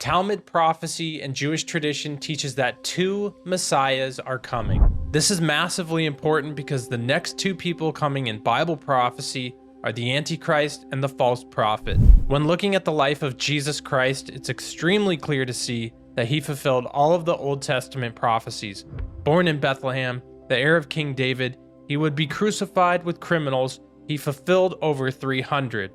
Talmud prophecy and Jewish tradition teaches that two messiahs are coming. This is massively important because the next two people coming in Bible prophecy are the Antichrist and the false prophet. When looking at the life of Jesus Christ, it's extremely clear to see that he fulfilled all of the Old Testament prophecies. Born in Bethlehem, the heir of King David, he would be crucified with criminals. He fulfilled over 300.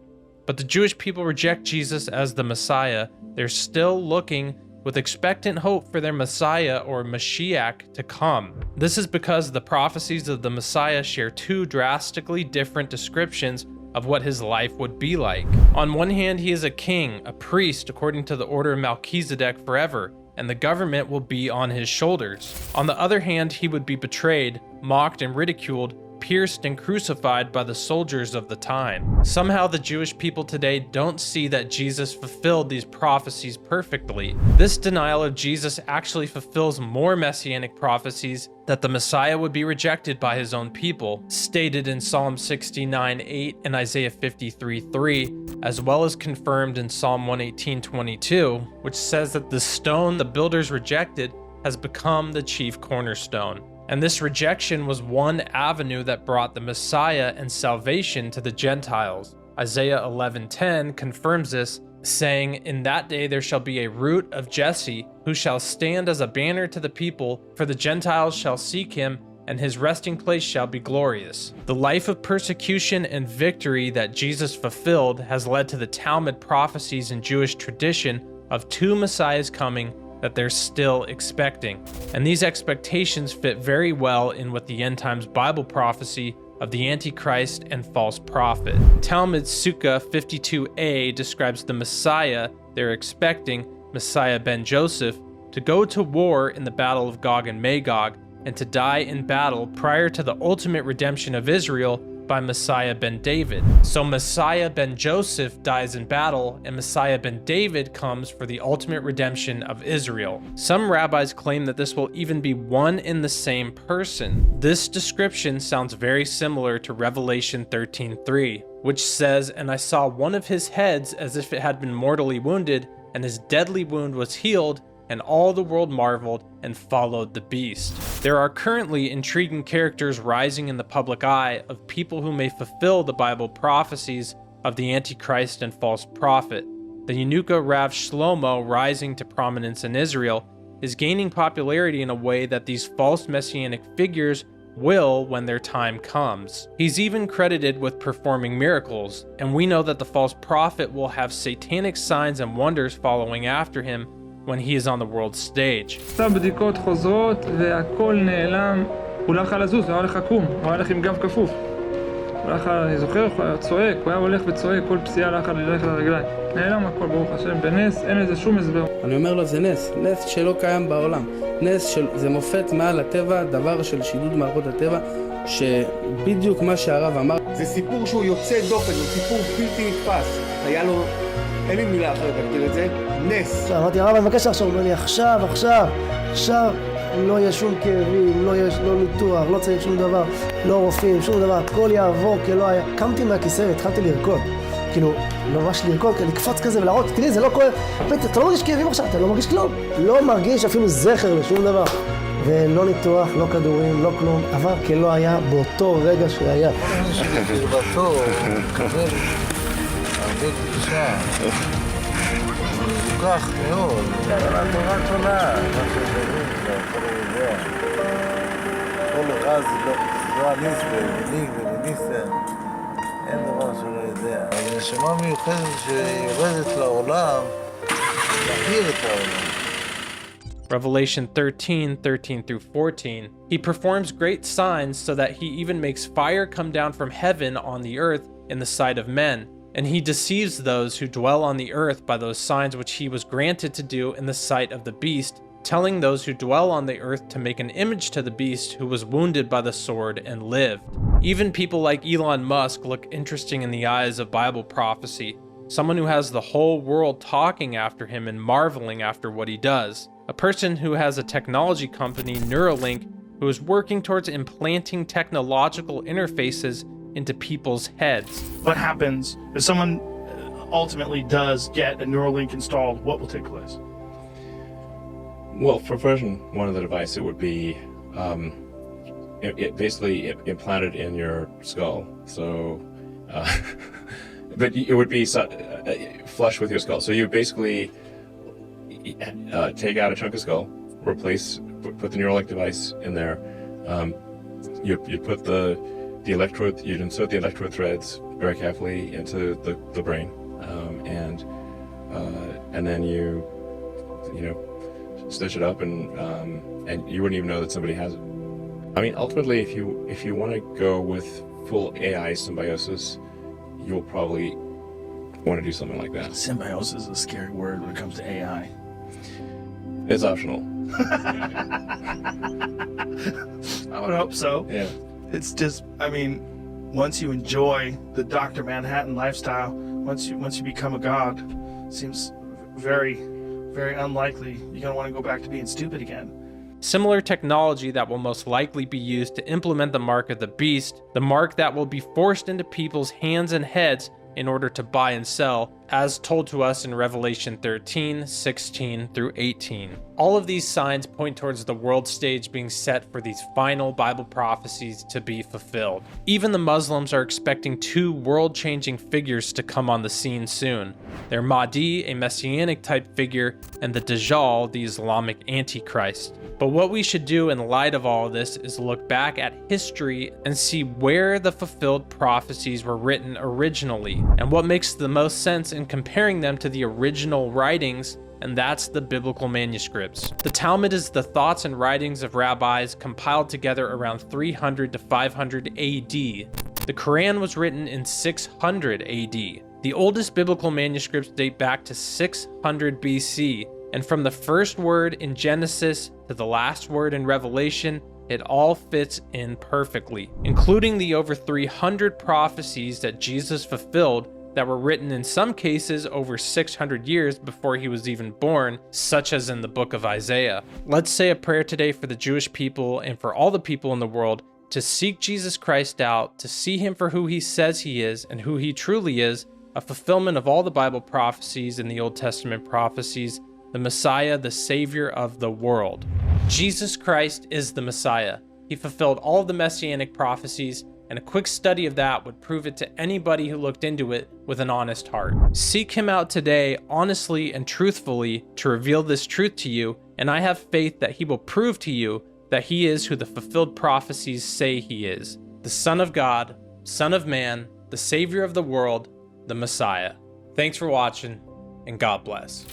But the Jewish people reject Jesus as the Messiah. They're still looking with expectant hope for their Messiah or Moshiach to come. This is because the prophecies of the Messiah share two drastically different descriptions of what his life would be like. On one hand, he is a king, a priest according to the order of Melchizedek forever, and the government will be on his shoulders. On the other hand, he would be betrayed, mocked and ridiculed, pierced and crucified by the soldiers of the time. Somehow the Jewish people today don't see that Jesus fulfilled these prophecies perfectly. This denial of Jesus actually fulfills more messianic prophecies that the Messiah would be rejected by his own people, stated in Psalm 69:8 and Isaiah 53:3, as well as confirmed in Psalm 118:22, which says that the stone the builders rejected has become the chief cornerstone. And this rejection was one avenue that brought the Messiah and salvation to the Gentiles. Isaiah 11:10 confirms this, saying, "In that day there shall be a root of Jesse, who shall stand as a banner to the people, for the Gentiles shall seek him, and his resting place shall be glorious." The life of persecution and victory that Jesus fulfilled has led to the Talmud prophecies in Jewish tradition of two Messiahs coming that they're still expecting. And these expectations fit very well in with the end times Bible prophecy of the Antichrist and false prophet. Talmud Sukkah 52a describes the Messiah they're expecting, Messiah ben Joseph, to go to war in the battle of Gog and Magog and to die in battle prior to the ultimate redemption of Israel by Messiah ben David. So Messiah ben Joseph dies in battle, and Messiah ben David comes for the ultimate redemption of Israel. Some rabbis claim that this will even be one in the same person. This description sounds very similar to Revelation 13:3, which says, "And I saw one of his heads as if it had been mortally wounded, and his deadly wound was healed, and all the world marveled and followed the beast." There are currently intriguing characters rising in the public eye of people who may fulfill the Bible prophecies of the Antichrist and false prophet. The Yanuka Rav Shlomo, rising to prominence in Israel, is gaining popularity in a way that these false messianic figures will when their time comes. He's even credited with performing miracles, and we know that the false prophet will have satanic signs and wonders following after him when he is on the world stage. בדיקות חוזרות והכל נעלם. הוא לא יכול לזוז, הוא היה הולך עקום, הוא היה הולך עם גב כפוף. הוא היה הולך, אני זוכר, הוא היה צועק, הוא היה הולך וצועק, כל פסיעה לא יכול ללכת לרגליים. נעלם הכל, ברוך השם, בנס, אין לזה שום הסבר. אני אומר לו, זה נס, נס שלא קיים בעולם. נס זה מופת מעל הטבע, דבר של שידוד מערכות הטבע, שבדיוק מה שהרב אמר. זה סיפור שהוא יוצא דופן, הוא סיפור בלתי נתפס. היה לו, אין לי מילה אחרת להגדיר את זה, נס. אמרתי, הרב, אני מבקש עכשיו, הוא אומר לי, עכשיו, לא יהיה שום כאבים, לא ניתוח, לא צריך שום דבר, לא רופאים, שום דבר, הכל יעבור כלא היה. קמתי מהכיסא והתחלתי לרקוד. כאילו, ממש לרקוד, לקפוץ כזה ולהראות, תראי, זה לא כואב. אתה לא מרגיש כאבים עכשיו, אתה לא מרגיש כלום. לא מרגיש אפילו זכר לשום דבר. ולא ניתוח, לא כדורים, לא כלום, עבר כלא היה באותו רגע שהיה. הרבה קדושה, כך מאוד, אבל התורה תולה, מה שדברים, זה הכל יודע. כל אחד זה לא הניס במיליג ובניסן, אין דבר שלא יודע. אבל נשמה מיוחדת שיורדת לעולם, להכיר את העולם. Revelation 13:13-14, he performs great signs so that he even makes fire come down from heaven on the earth in the sight of men. And he deceives those who dwell on the earth by those signs which he was granted to do in the sight of the beast, telling those who dwell on the earth to make an image to the beast who was wounded by the sword and lived. Even people like Elon Musk look interesting in the eyes of Bible prophecy, someone who has the whole world talking after him and marveling after what he does. A person who has a technology company, Neuralink, who is working towards implanting technological interfaces into people's heads. What happens if someone ultimately does get a Neuralink installed? What will take place? Well, for version 1 of the device, it would be it basically implanted in your skull. So, but it would be flush with your skull. So you basically take out a chunk of skull, put the Neuralink device in there. You put the electrode. You'd insert the electrode threads very carefully into the brain, and then you stitch it up, and you wouldn't even know that somebody has it. I mean, ultimately, if you want to go with full AI symbiosis, you'll probably want to do something like that. Symbiosis is a scary word when it comes to AI. It's optional. I would hope so. Yeah. It's just, I mean, once you enjoy the Dr. Manhattan lifestyle, once you become a god, seems very, very unlikely you're going to want to go back to being stupid again. Similar technology that will most likely be used to implement the mark of the beast, the mark that will be forced into people's hands and heads in order to buy and sell, as told to us in Revelation 13, 16 through 18. All of these signs point towards the world stage being set for these final Bible prophecies to be fulfilled. Even the Muslims are expecting 2 world-changing figures to come on the scene soon. They're Mahdi, a messianic type figure, and the Dajjal, the Islamic Antichrist. But what we should do in light of all of this is look back at history and see where the fulfilled prophecies were written originally, and what makes the most sense in comparing them to the original writings, and that's the biblical manuscripts. The Talmud is the thoughts and writings of rabbis compiled together around 300 to 500 AD. The Quran was written in 600 AD. The oldest biblical manuscripts date back to 600 BC, and from the first word in Genesis to the last word in Revelation, it all fits in perfectly, including the over 300 prophecies that Jesus fulfilled that were written in some cases over 600 years before he was even born, such as in the book of Isaiah. Let's say a prayer today for the Jewish people and for all the people in the world to seek Jesus Christ out, to see him for who he says he is and who he truly is, a fulfillment of all the Bible prophecies and the Old Testament prophecies, the Messiah, the Savior of the world. Jesus Christ is the Messiah. He fulfilled all of the messianic prophecies, and a quick study of that would prove it to anybody who looked into it with an honest heart. Seek him out today, honestly and truthfully, to reveal this truth to you, and I have faith that he will prove to you that he is who the fulfilled prophecies say he is, the Son of God, Son of Man, the Savior of the world, the Messiah. Thanks for watching, and God bless.